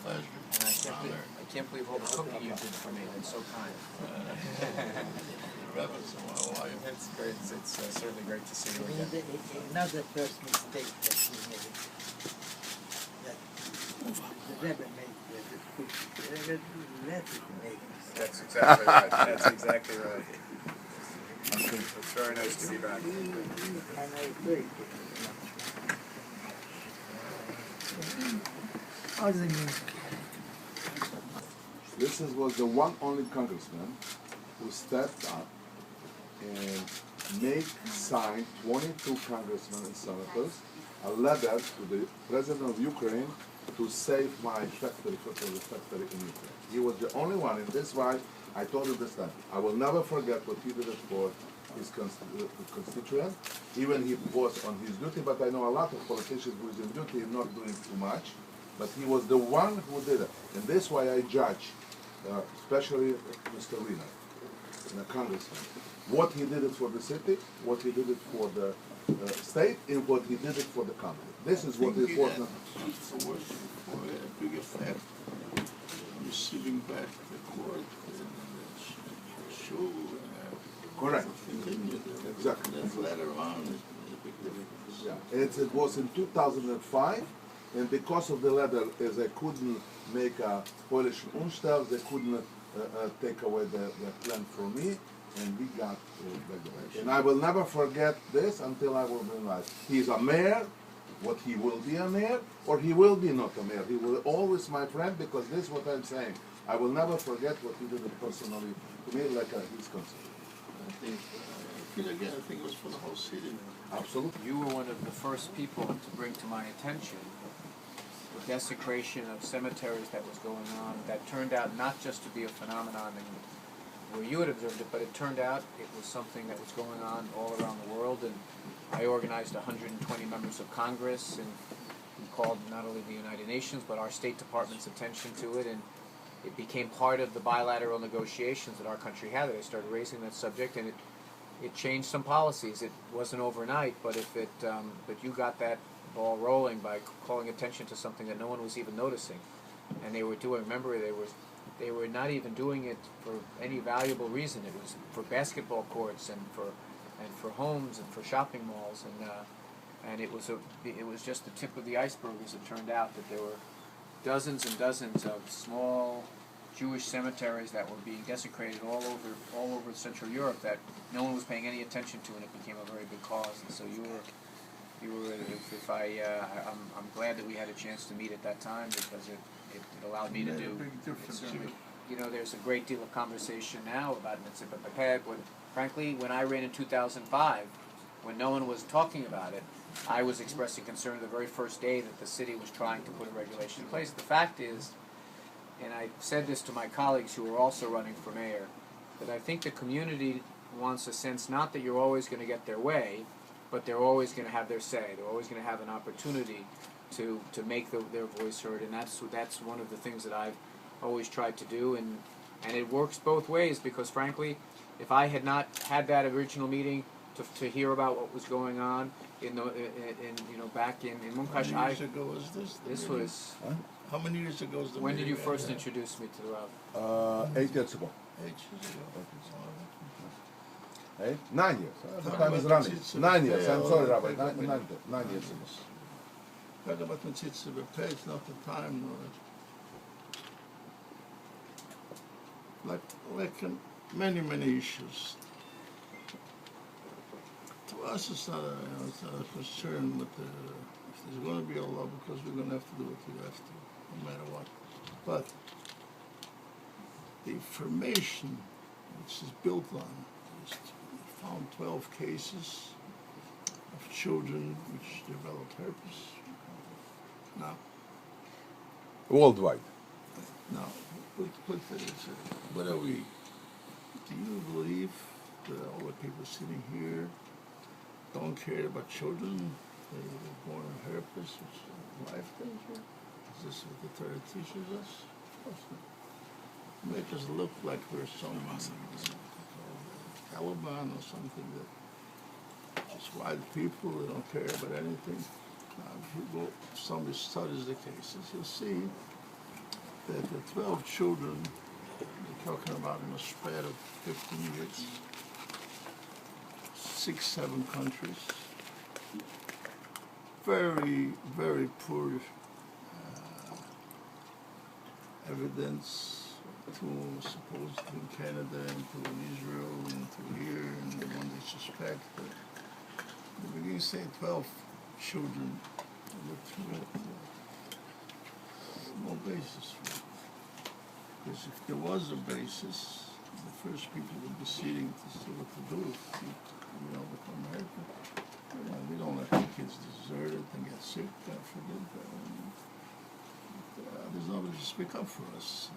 Pleasure. And I can't believe all the cooking you did for me. That's so kind. Rebbe, so how are you? It's great. It's certainly great to see you again. Another first mistake that he made, that the Rebbe made with the cooking. The Rebbe made. That's exactly right. That's exactly right. It's very nice to be back. And I agree. How does it mean? This was the one only congressman who stepped up and signed 22 congressmen and senators a letter to the president of Ukraine to save my factory, factory in Ukraine. He was the only one, and that's why I told him this time, I will never forget what he did it for his constituent, even he was on his duty, but I know a lot of politicians who is in duty and not doing too much, but he was the one who did it. And that's why I judge, especially Mr. Weiner, the congressman, what he did it for the city, what he did it for the state, and what he did it for the country. This is what is important. It's a worship for a big effect, receiving back the court and the shul. Correct. Continue Exactly. That later on is a big difference. Yeah. It was in 2005, and because of the letter, as they couldn't make a Polish Unstell, they couldn't take away the plan from me, and we got regulation. And I will never forget this until I will be in life. He's a mayor, what he will be a mayor, or he will be not a mayor. He will always my friend, because this is what I'm saying. I will never forget what he did personally to me, like his concern. I think it was for the whole city. Absolutely. You were one of the first people to bring to my attention the desecration of cemeteries that was going on, that turned out not just to be a phenomenon where you had observed it, but it turned out it was something that was going on all around the world. And I organized 120 members of Congress and called not only the United Nations but our State Department's attention to it, and it became part of the bilateral negotiations that our country had. That I started raising that subject, and it changed some policies. It wasn't overnight, but but you got that ball rolling by calling attention to something that no one was even noticing, and they were doing. Remember, they were not even doing it for any valuable reason. It was for basketball courts and for homes and for shopping malls, and it was just the tip of the iceberg, as it turned out, that there were dozens and dozens of small Jewish cemeteries that were being desecrated all over Central Europe that no one was paying any attention to, and it became a very big cause. And so you were. I'm glad that we had a chance to meet at that time, because it allowed me to do. You know, there's a great deal of conversation now about Mitzvah Pepeg. Frankly, when I ran in 2005, when no one was talking about it, I was expressing concern the very first day that the city was trying to put a regulation in place. The fact is, and I said this to my colleagues who are also running for mayor, that I think the community wants a sense not that you're always going to get their way, but they're always going to have their say. They're always going to have an opportunity to make their voice heard, and that's one of the things that I've always tried to do, and it works both ways, because frankly, if I had not had that original meeting to hear about what was going on back in Munkatch, How many years ago was this? This was. Huh? How many years ago was the When did you meeting? first introduce me to the Rav? 8 years ago. 8 years ago. 9 years. The time is running. 9 years. I'm sorry, Rabbi. 9 years ago. Talk about Mitzvah Pepeg, it's not the time. Like many issues. To us, it's not a concern with if there's going to be a law, because we're going to have to do what we have to, no matter what. But the information which is built on is we found 12 cases of children which developed herpes. Now, Worldwide. now, what are we? Do you believe that all the people sitting here don't care about children? They were born with herpes, which is life danger? Is this what the Torah teaches us? Of course not. Make us look like we're some Taliban or something that just wild people that don't care about anything. If somebody studies the cases, you'll see that the 12 children, we're talking about in a span of 15 years, 6, 7 countries, very, very poor evidence to supposedly in Canada and to in Israel and to here and the one they suspect. The beginning say 12 children look through it. No basis for it. Because if there was a basis, the first people would be sitting to see what to do if with America. We don't let the kids desert it and get sick, God forbid. There's nobody to speak up for us.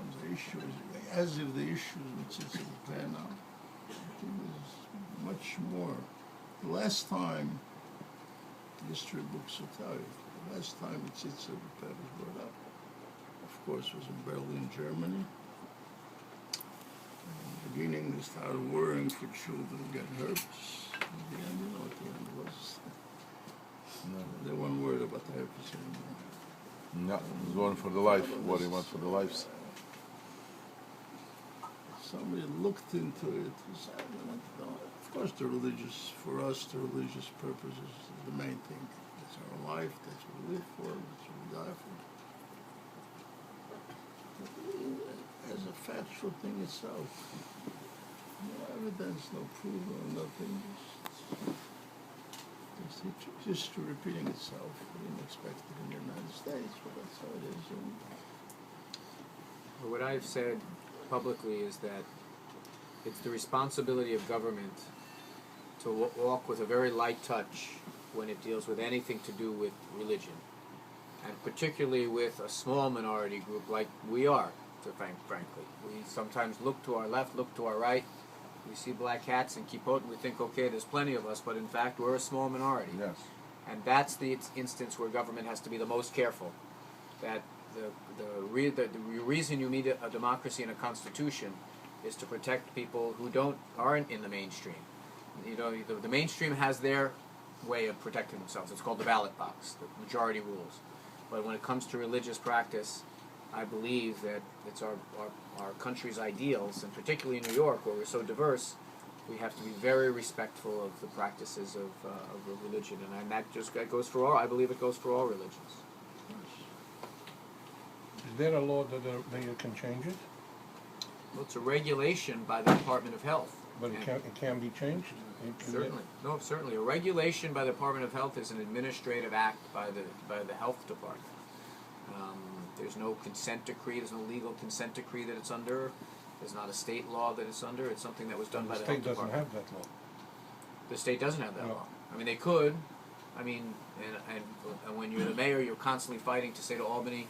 When it comes to issues, as if the issues which is in the plan now, I think there's much more. The last time, history books will tell you, the last time the Tzitz Repair was brought up, of course, was in Berlin, Germany. In the beginning, they started worrying for children to get herpes. In the end, you know what the end was. No. They weren't worried about the herpes anymore. No, it was one for the life. What he wants for the lives. Somebody looked into it. Of course, the religious, for us, the religious purpose is the main thing. That's our life. That's what we live for. That's what we die for. But as a factual thing itself, no evidence, no proof, no nothing. It's history repeating itself. We didn't expect it in the United States, but that's how it is. What I've said publicly is that it's the responsibility of government to walk with a very light touch when it deals with anything to do with religion, and particularly with a small minority group like we are, frankly. We sometimes look to our left, look to our right, we see black hats and kippot, and we think, okay, there's plenty of us, but in fact we're a small minority. Yes. And that's the instance where government has to be the most careful. That the reason you need a democracy and a constitution is to protect people who aren't in the mainstream. The mainstream has their way of protecting themselves. It's called the ballot box, the majority rules. But when it comes to religious practice, I believe that it's our country's ideals, and particularly in New York, where we're so diverse, we have to be very respectful of the practices of religion, and that goes for all. I believe it goes for all religions. Is there a law that the mayor can change it? Well, it's a regulation by the Department of Health. But it can be changed? Certainly. No, certainly. A regulation by the Department of Health is an administrative act by the Health Department. There's no consent decree, there's no legal consent decree that it's under. There's not a state law that it's under. It's something that was done by the Health Department. The state doesn't have that law. The state doesn't have that No. law. I mean, they could. I mean, and when you're the mayor, you're constantly fighting to say to Albany,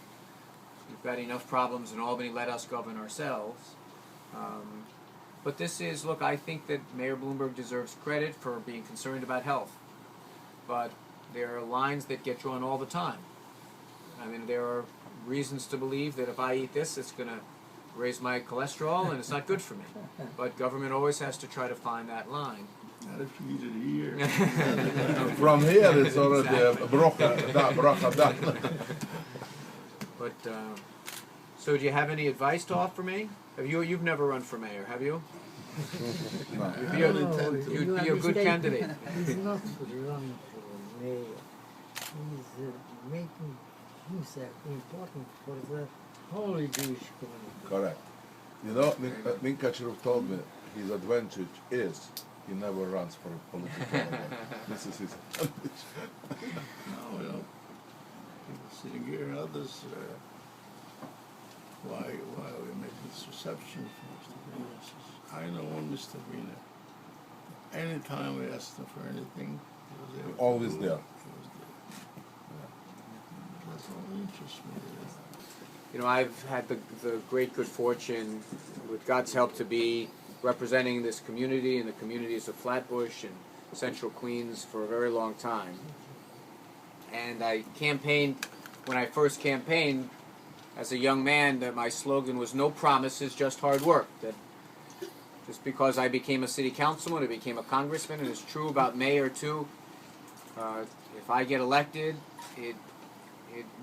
we've got enough problems in Albany, let us govern ourselves. But this is, look, I think that Mayor Bloomberg deserves credit for being concerned about health. But there are lines that get drawn all the time. I mean, there are reasons to believe that if I eat this, it's going to raise my cholesterol and it's not good for me. But government always has to try to find that line. Not if you eat it here. From here, it's already a bracha done. But, so do you have any advice to offer me? You've never run for mayor, have you? No. You'd be a good candidate. He's not running for mayor. He's making himself important for the whole Jewish community. Correct. Munkatch told me his advantage is he never runs for a political career. This is his advantage. No, people sitting here and others, why are we making this reception for Mr. Weiner? I know one Mr. Weiner. Anytime we asked him for anything, he was there. Always there. He was there. That's all that interests me. I've had the great good fortune, with God's help, to be representing this community and the communities of Flatbush and Central Queens for a very long time. And I campaigned, when I first campaigned as a young man, that my slogan was no promises, just hard work. That just because I became a city councilman, I became a congressman, and it's true about mayor too. if I get elected, it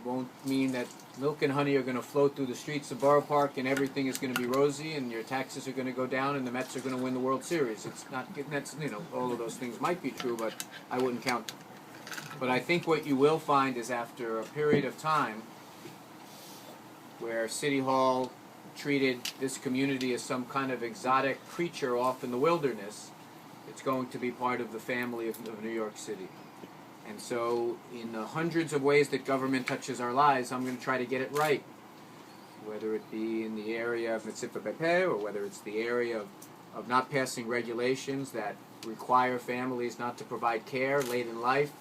won't mean that milk and honey are going to float through the streets of Borough Park and everything is going to be rosy and your taxes are going to go down and the Mets are going to win the World Series. It's not. That's, you know, all of those things might be true, but I wouldn't count them. But I think what you will find is after a period of time where City Hall treated this community as some kind of exotic creature off in the wilderness, it's going to be part of the family of New York City. And so in the hundreds of ways that government touches our lives, I'm going to try to get it right. Whether it be in the area of Mitzipa Bepe, or whether it's the area of not passing regulations that require families not to provide care late in life,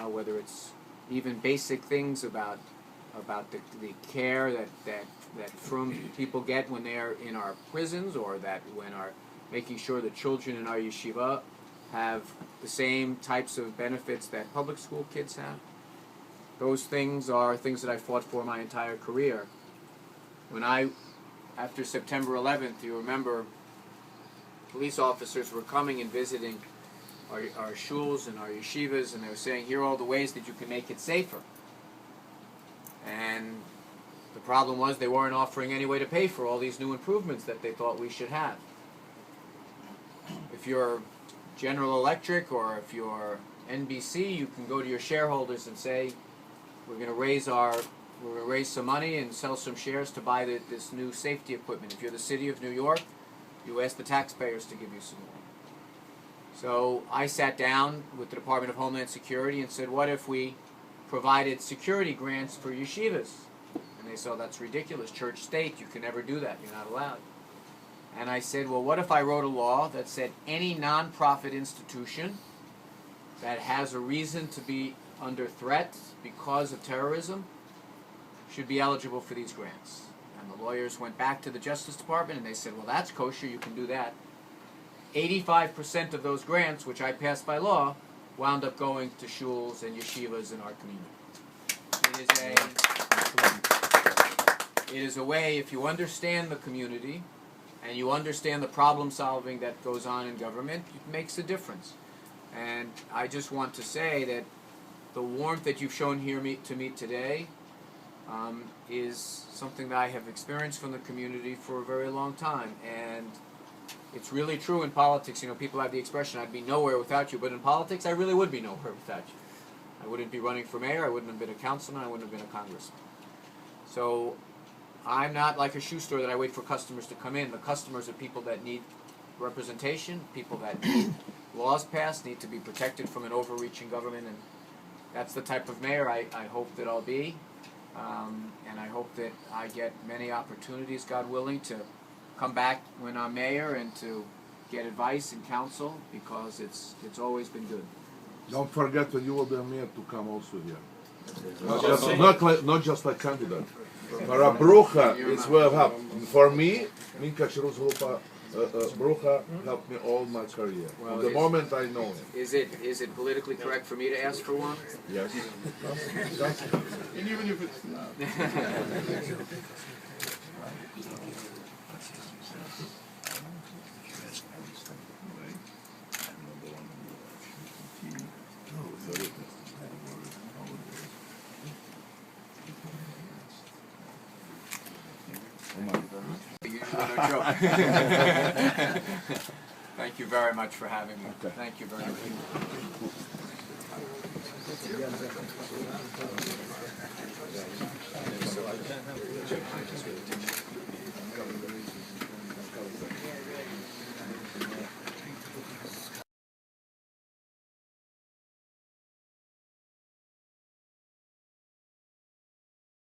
whether it's even basic things about the care that frum people get when they're in our prisons, or that when our making sure the children in our yeshiva have the same types of benefits that public school kids have. Those things are things that I fought for my entire career. When after September 11th, you remember, police officers were coming and visiting our shuls and our yeshivas, and they were saying, here are all the ways that you can make it safer. And the problem was they weren't offering any way to pay for all these new improvements that they thought we should have. If you're General Electric or if you're NBC, you can go to your shareholders and say, we're going to raise some money and sell some shares to buy this new safety equipment. If you're the city of New York, you ask the taxpayers to give you some more. So I sat down with the Department of Homeland Security and said, what if we provided security grants for yeshivas? And they said, that's ridiculous. Church state, you can never do that. You're not allowed. And I said, well, what if I wrote a law that said any nonprofit institution that has a reason to be under threat because of terrorism should be eligible for these grants? And the lawyers went back to the Justice Department and they said, well, that's kosher, you can do that. 85% of those grants, which I passed by law, wound up going to shuls and yeshivas in our community. It is a way, if you understand the community and you understand the problem solving that goes on in government, it makes a difference. And I just want to say that the warmth that you've shown here to me today is something that I have experienced from the community for a very long time. And it's really true in politics. You know, people have the expression, I'd be nowhere without you. But in politics, I really would be nowhere without you. I wouldn't be running for mayor. I wouldn't have been a councilman. I wouldn't have been a congressman. So I'm not like a shoe store that I wait for customers to come in. The customers are people that need representation, people that need laws passed, need to be protected from an overreaching government, and that's the type of mayor I hope that I'll be. And I hope that I get many opportunities, God willing, to come back when I'm mayor and to get advice and counsel, because it's always been good. Don't forget when you will be a mayor to come also here. Not just like candidate. For a brucha, it's well help. For me, Munkatch brucha helped me all my career. Well, From the moment I know him. Is it politically correct for me to ask for one? Yes. And even if it's not. No joke. Thank you very much for having me. Okay. Thank you very much.